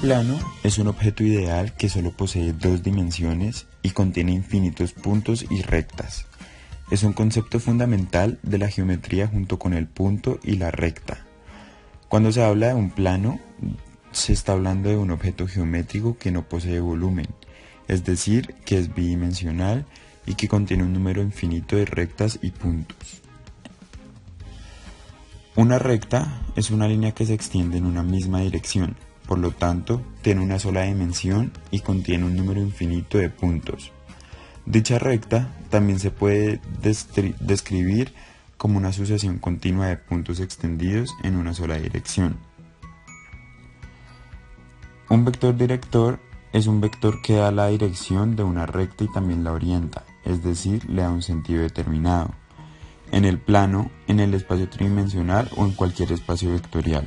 plano es un objeto ideal que solo posee dos dimensiones y contiene infinitos puntos y rectas. Es un concepto fundamental de la geometría junto con el punto y la recta. Cuando se habla de un plano, se está hablando de un objeto geométrico que no posee volumen, es decir, que es bidimensional y que contiene un número infinito de rectas y puntos. Una recta es una línea que se extiende en una misma dirección, por lo tanto, tiene una sola dimensión y contiene un número infinito de puntos. Dicha recta también se puede describir como una sucesión continua de puntos extendidos en una sola dirección. Un vector director es un vector que da la dirección de una recta y también la orienta, es decir, le da un sentido determinado, en el plano, en el espacio tridimensional o en cualquier espacio vectorial.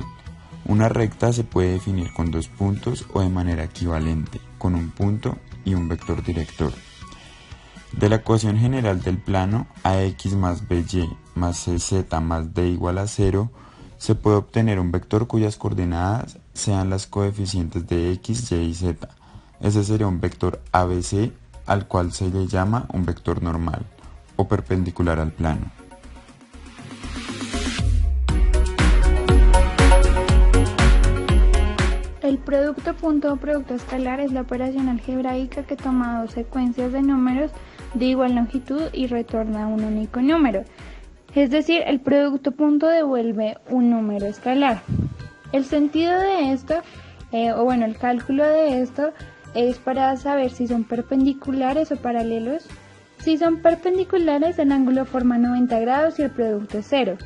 Una recta se puede definir con dos puntos o de manera equivalente, con un punto y un vector director. De la ecuación general del plano, ax más by más cz más d igual a 0, se puede obtener un vector cuyas coordenadas sean las coeficientes de x, y y z. Ese sería un vector ABC, al cual se le llama un vector normal o perpendicular al plano. El producto punto o producto escalar es la operación algebraica que toma dos secuencias de números de igual longitud y retorna un único número. Es decir, el producto punto devuelve un número escalar. El sentido de esto, el cálculo de esto es para saber si son perpendiculares o paralelos. Si son perpendiculares, el ángulo forma 90 grados y el producto es 0.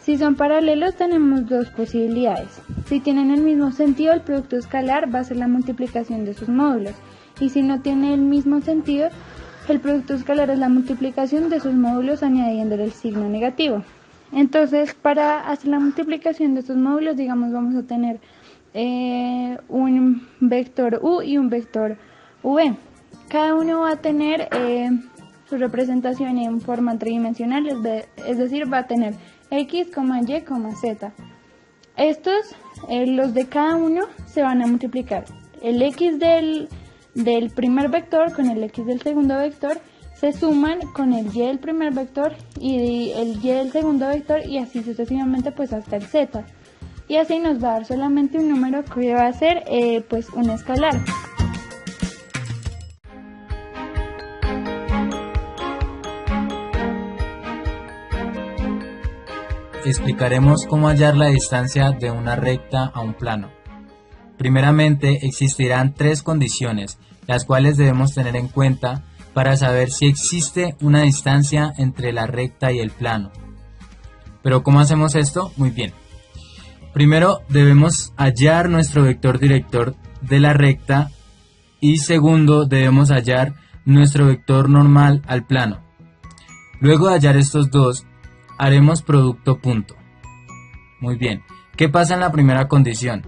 Si son paralelos, tenemos dos posibilidades. Si tienen el mismo sentido, el producto escalar va a ser la multiplicación de sus módulos. Y si no tiene el mismo sentido, el producto escalar es la multiplicación de sus módulos añadiéndole el signo negativo. Entonces, para hacer la multiplicación de estos módulos, digamos, vamos a tener un vector u y un vector v. Cada uno va a tener su representación en forma tridimensional, es decir, va a tener x, y, z. Estos, los de cada uno, se van a multiplicar. El x del primer vector con el x del segundo vector se suman con el y del primer vector y el y del segundo vector y así sucesivamente pues hasta el z. Y así nos va a dar solamente un número que va a ser un escalar. Explicaremos cómo hallar la distancia de una recta a un plano. Primeramente, existirán tres condiciones, las cuales debemos tener en cuenta para saber si existe una distancia entre la recta y el plano. ¿Pero cómo hacemos esto? Muy bien. Primero, debemos hallar nuestro vector director de la recta y segundo, debemos hallar nuestro vector normal al plano. Luego de hallar estos dos, haremos producto punto. Muy bien. ¿Qué pasa en la primera condición?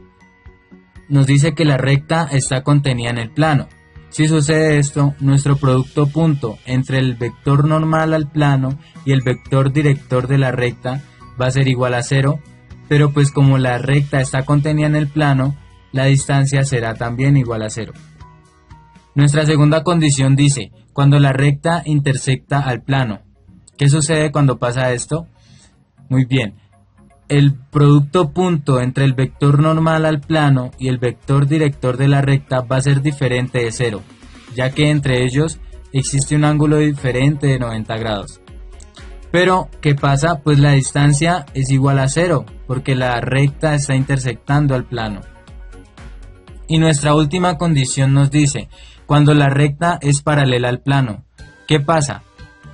Nos dice que la recta está contenida en el plano. Si sucede esto, nuestro producto punto entre el vector normal al plano y el vector director de la recta va a ser igual a 0, pero pues como la recta está contenida en el plano, la distancia será también igual a 0. Nuestra segunda condición dice, cuando la recta intersecta al plano. ¿Qué sucede cuando pasa esto? Muy bien, el producto punto entre el vector normal al plano y el vector director de la recta va a ser diferente de 0, ya que entre ellos existe un ángulo diferente de 90 grados. Pero, ¿qué pasa? Pues la distancia es igual a 0, porque la recta está intersectando al plano. Y nuestra última condición nos dice, cuando la recta es paralela al plano. ¿Qué pasa?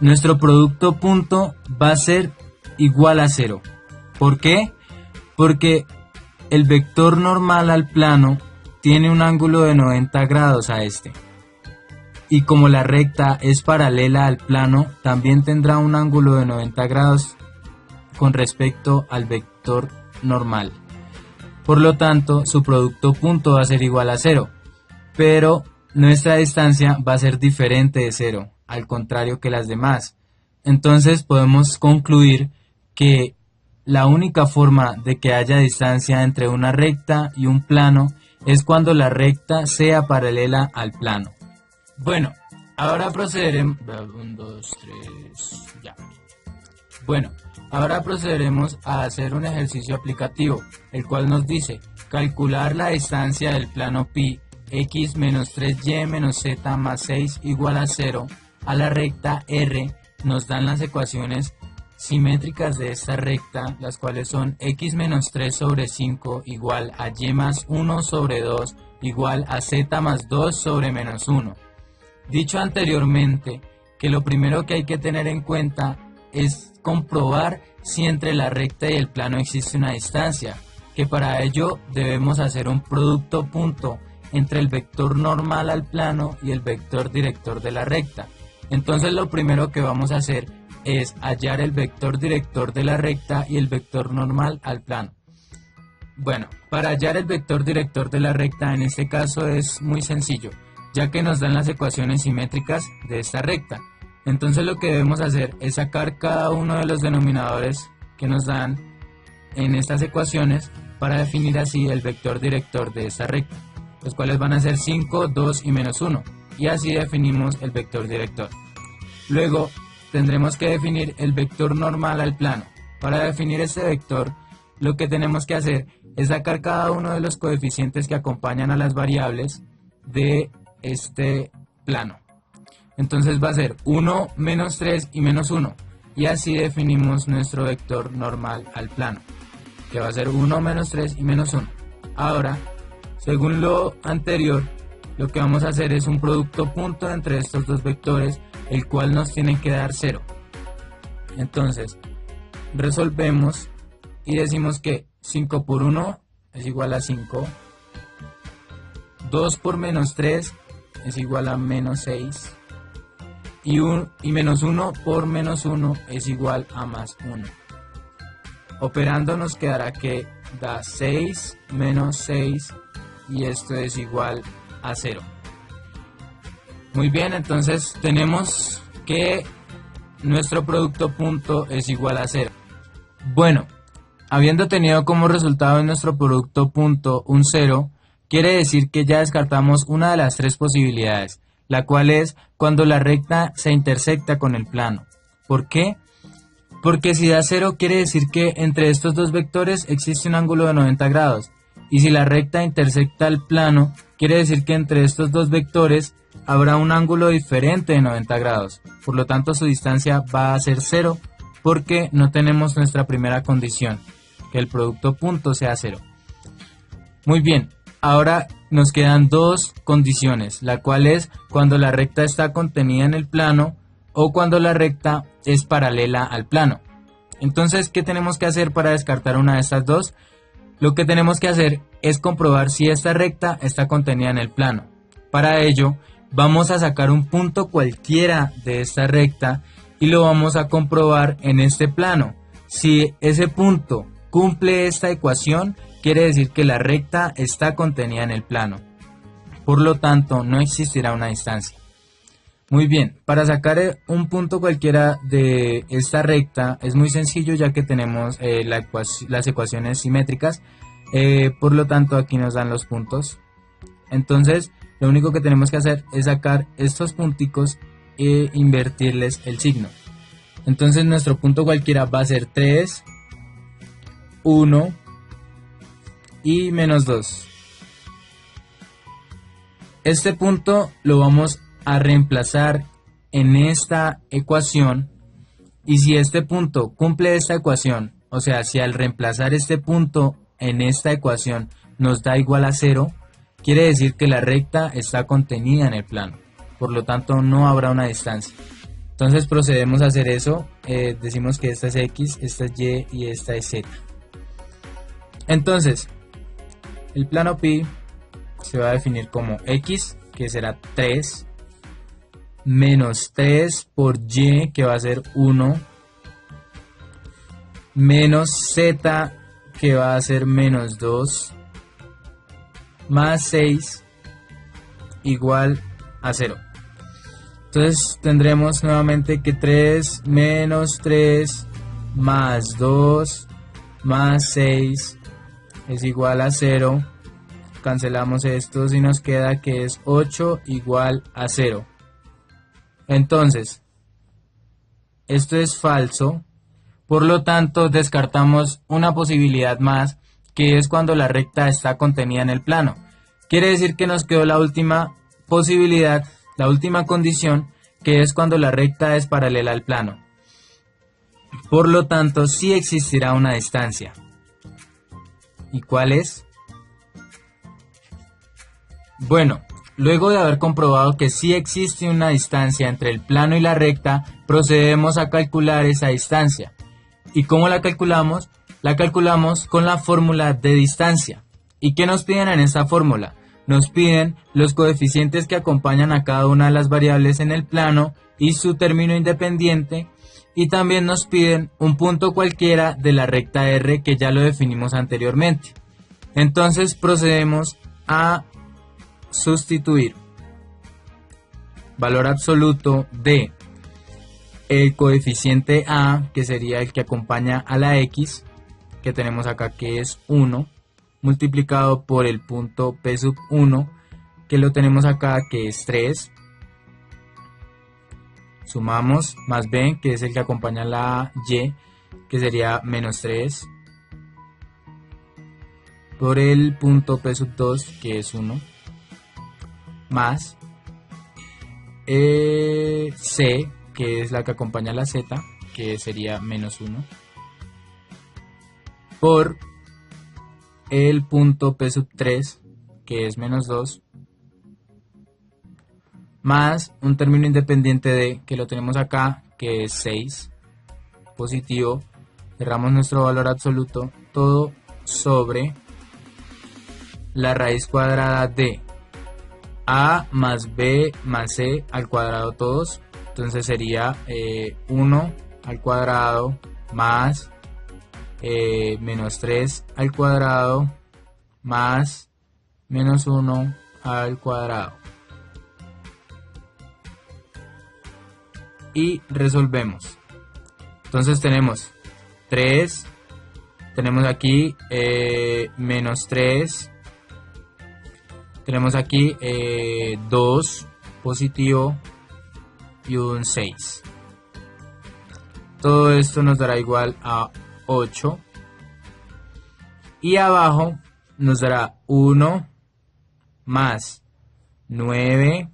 Nuestro producto punto va a ser igual a 0. ¿Por qué? Porque el vector normal al plano tiene un ángulo de 90 grados a este. Y como la recta es paralela al plano, también tendrá un ángulo de 90 grados con respecto al vector normal. Por lo tanto, su producto punto va a ser igual a 0. Pero nuestra distancia va a ser diferente de 0. Al contrario que las demás. Entonces podemos concluir que la única forma de que haya distancia entre una recta y un plano es cuando la recta sea paralela al plano. Bueno, ahora procederemos... 1, 2, 3, ya. Bueno, ahora procederemos a hacer un ejercicio aplicativo, el cual nos dice calcular la distancia del plano pi x menos 3y menos z más 6 igual a 0 a la recta R. Nos dan las ecuaciones simétricas de esta recta, las cuales son x menos 3 sobre 5 igual a y más 1 sobre 2 igual a z más 2 sobre menos 1. Dicho anteriormente que lo primero que hay que tener en cuenta es comprobar si entre la recta y el plano existe una distancia, que para ello debemos hacer un producto punto entre el vector normal al plano y el vector director de la recta. Entonces lo primero que vamos a hacer es hallar el vector director de la recta y el vector normal al plano. Bueno, para hallar el vector director de la recta en este caso es muy sencillo, ya que nos dan las ecuaciones simétricas de esta recta. Entonces lo que debemos hacer es sacar cada uno de los denominadores que nos dan en estas ecuaciones para definir así el vector director de esta recta, los cuales van a ser 5, 2 y menos 1, y así definimos el vector director. Luego tendremos que definir el vector normal al plano. Para definir este vector, lo que tenemos que hacer es sacar cada uno de los coeficientes que acompañan a las variables de este plano. Entonces va a ser 1, menos 3 y menos 1, y así definimos nuestro vector normal al plano, que va a ser 1, menos 3 y menos 1. Ahora, según lo anterior, lo que vamos a hacer es un producto punto entre estos dos vectores, el cual nos tiene que dar 0. Entonces, resolvemos y decimos que 5 por 1 es igual a 5, 2 por menos 3 es igual a menos 6, y menos 1 por menos 1 es igual a más 1. Operando nos quedará que da 6 menos 6 y esto es igual a 0. Muy bien, entonces tenemos que nuestro producto punto es igual a 0. Bueno, habiendo tenido como resultado en nuestro producto punto un 0, quiere decir que ya descartamos una de las tres posibilidades, la cual es cuando la recta se intersecta con el plano. ¿Por qué? Porque si da 0 quiere decir que entre estos dos vectores existe un ángulo de 90 grados. Y si la recta intersecta el plano, quiere decir que entre estos dos vectores habrá un ángulo diferente de 90 grados. Por lo tanto, su distancia va a ser 0 porque no tenemos nuestra primera condición, que el producto punto sea 0. Muy bien, ahora nos quedan dos condiciones, la cual es cuando la recta está contenida en el plano o cuando la recta es paralela al plano. Entonces, ¿qué tenemos que hacer para descartar una de estas dos? Lo que tenemos que hacer es comprobar si esta recta está contenida en el plano. Para ello, vamos a sacar un punto cualquiera de esta recta y lo vamos a comprobar en este plano. Si ese punto cumple esta ecuación, quiere decir que la recta está contenida en el plano. Por lo tanto, no existirá una distancia. Muy bien, para sacar un punto cualquiera de esta recta es muy sencillo, ya que tenemos las ecuaciones simétricas. Por lo tanto, aquí nos dan los puntos. Entonces, lo único que tenemos que hacer es sacar estos punticos e invertirles el signo. Entonces, nuestro punto cualquiera va a ser 3, 1 y menos 2. Este punto lo vamos a reemplazar en esta ecuación, y si este punto cumple esta ecuación, o sea, si al reemplazar este punto en esta ecuación nos da igual a 0, quiere decir que la recta está contenida en el plano, por lo tanto no habrá una distancia. Entonces procedemos a hacer eso, decimos que esta es X, esta es Y y esta es Z. Entonces, el plano pi se va a definir como X, que será 3, menos 3 por Y, que va a ser 1, menos Z, que va a ser menos 2, más 6, igual a 0. Entonces tendremos nuevamente que 3 menos 3 más 2 más 6 es igual a 0. cancelamos estos y nos queda que es 8 igual a 0. Entonces, esto es falso, por lo tanto descartamos una posibilidad más, que es cuando la recta está contenida en el plano. Quiere decir que nos quedó la última posibilidad, la última condición, que es cuando la recta es paralela al plano. Por lo tanto, sí existirá una distancia. ¿Y cuál es? Bueno, luego de haber comprobado que sí existe una distancia entre el plano y la recta, procedemos a calcular esa distancia. ¿Y cómo la calculamos? La calculamos con la fórmula de distancia. ¿Y qué nos piden en esta fórmula? Nos piden los coeficientes que acompañan a cada una de las variables en el plano y su término independiente, y también nos piden un punto cualquiera de la recta R, que ya lo definimos anteriormente. Entonces procedemos a sustituir valor absoluto de el coeficiente A, que sería el que acompaña a la X, que tenemos acá, que es 1, multiplicado por el punto P sub 1, que lo tenemos acá, que es 3. Sumamos más B, que es el que acompaña a la Y, que sería menos 3, por el punto P sub 2, que es 1, más C, que es la que acompaña a la Z, que sería menos 1, por el punto P sub 3, que es menos 2, más un término independiente de, que lo tenemos acá, que es 6, positivo. Cerramos nuestro valor absoluto, todo sobre la raíz cuadrada de A más B más C al cuadrado todos. Entonces sería 1 al cuadrado más menos 3 al cuadrado más menos 1 al cuadrado. Y resolvemos. Entonces tenemos 3, tenemos aquí menos 3, tenemos aquí 2 positivo y un 6. Todo esto nos dará igual a 8. Y abajo nos dará 1 más 9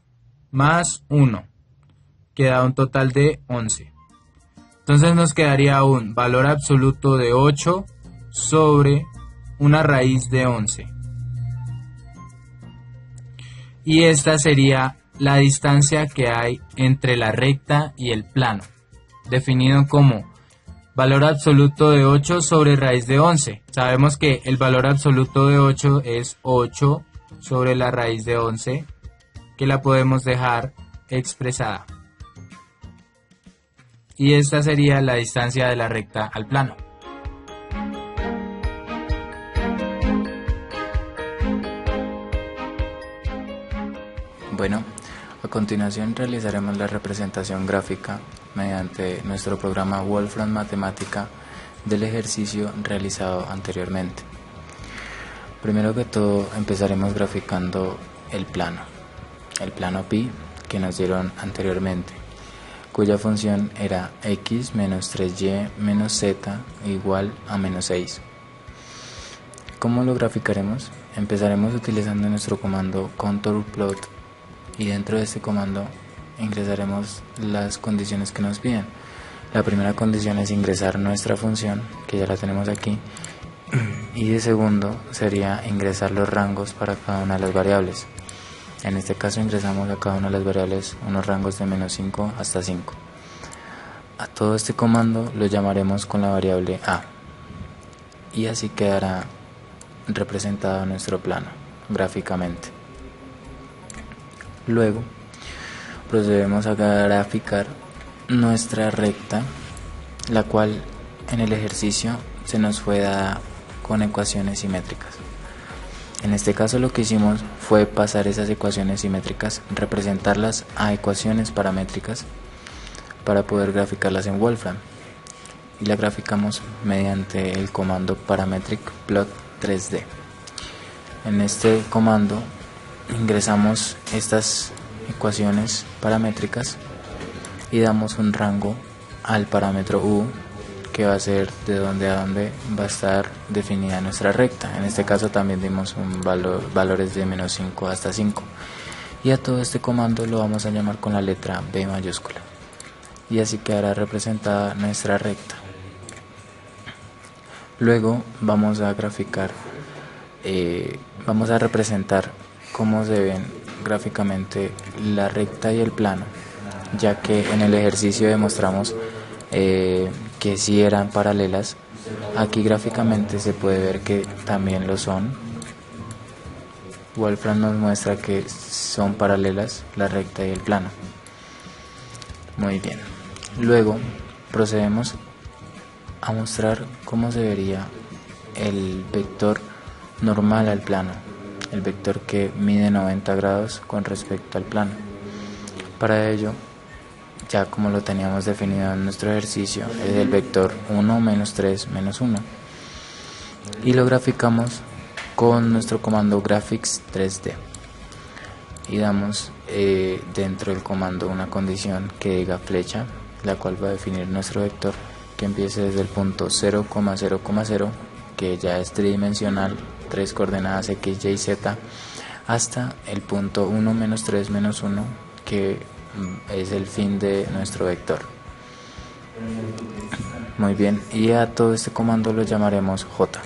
más 1. Queda un total de 11. Entonces nos quedaría un valor absoluto de 8 sobre una raíz de 11. Y esta sería la distancia que hay entre la recta y el plano, definido como valor absoluto de 8 sobre raíz de 11. Sabemos que el valor absoluto de 8 es 8 sobre la raíz de 11, que la podemos dejar expresada. Y esta sería la distancia de la recta al plano. Bueno, a continuación realizaremos la representación gráfica mediante nuestro programa Wolfram Matemática del ejercicio realizado anteriormente. Primero que todo empezaremos graficando el plano pi que nos dieron anteriormente, cuya función era x menos 3y menos z igual a menos 6. ¿Cómo lo graficaremos? Empezaremos utilizando nuestro comando contourplot, y dentro de este comando ingresaremos las condiciones que nos piden. La primera condición es ingresar nuestra función, que ya la tenemos aquí, y de segundo sería ingresar los rangos para cada una de las variables. En este caso ingresamos a cada una de las variables unos rangos de menos 5 hasta 5. A todo este comando lo llamaremos con la variable a, y así quedará representado nuestro plano gráficamente. Luego procedemos a graficar nuestra recta, la cual en el ejercicio se nos fue dada con ecuaciones simétricas. En este caso lo que hicimos fue pasar esas ecuaciones simétricas, representarlas a ecuaciones paramétricas para poder graficarlas en Wolfram, y la graficamos mediante el comando parametric plot 3D. en este comando ingresamos estas ecuaciones paramétricas y damos un rango al parámetro u, que va a ser de dónde a dónde va a estar definida nuestra recta. En este caso también dimos valores de menos 5 hasta 5. Y a todo este comando lo vamos a llamar con la letra B mayúscula. Y así quedará representada nuestra recta. Luego vamos a graficar, vamos a representar cómo se ven gráficamente la recta y el plano, ya que en el ejercicio demostramos que sí eran paralelas. Aquí gráficamente se puede ver que también lo son. Wolfram nos muestra que son paralelas la recta y el plano. Muy bien. Luego procedemos a mostrar cómo se vería el vector normal al plano, el vector que mide 90 grados con respecto al plano. Para ello, ya como lo teníamos definido en nuestro ejercicio, es el vector 1, menos 3, menos 1. Y lo graficamos con nuestro comando graphics 3D. Y damos dentro del comando una condición que diga flecha, la cual va a definir nuestro vector, que empiece desde el punto 0,0,0, que ya es tridimensional, 3 coordenadas x, y, z, hasta el punto 1, menos 3, menos 1, que es el fin de nuestro vector. Muy bien, y a todo este comando lo llamaremos j.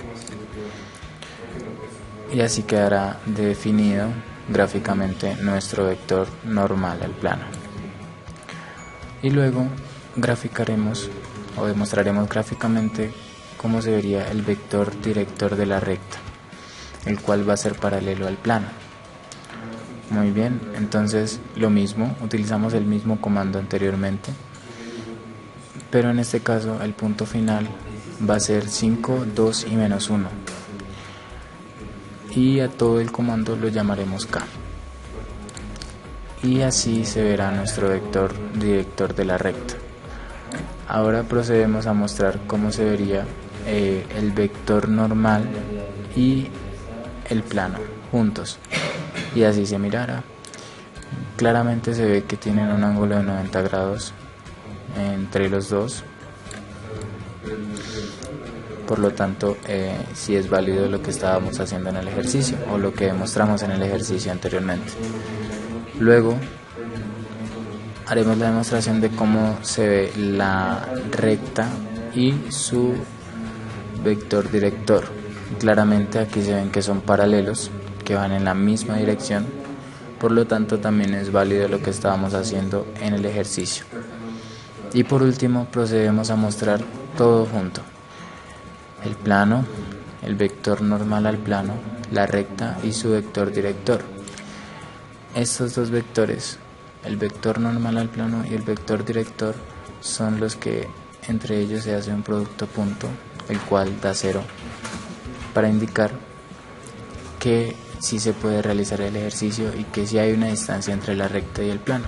Y así quedará definido gráficamente nuestro vector normal al plano. Y luego graficaremos o demostraremos gráficamente cómo se vería el vector director de la recta, el cual va a ser paralelo al plano. Muy bien, entonces lo mismo, utilizamos el mismo comando anteriormente, pero en este caso el punto final va a ser 5, 2 y menos 1. Y a todo el comando lo llamaremos K. Y así se verá nuestro vector director de la recta. Ahora procedemos a mostrar cómo se vería el vector normal y el plano juntos, y así se mirará. Claramente se ve que tienen un ángulo de 90 grados entre los dos, por lo tanto sí es válido lo que estábamos haciendo en el ejercicio, o lo que demostramos en el ejercicio anteriormente. Luego haremos la demostración de cómo se ve la recta y su vector director. Claramente aquí se ven que son paralelos, que van en la misma dirección, por lo tanto también es válido lo que estábamos haciendo en el ejercicio. Y por último procedemos a mostrar todo junto: el plano, el vector normal al plano, la recta y su vector director. Estos dos vectores, el vector normal al plano y el vector director, son los que entre ellos se hace un producto punto, el cual da 0, para indicar que sí se puede realizar el ejercicio y que sí hay una distancia entre la recta y el plano.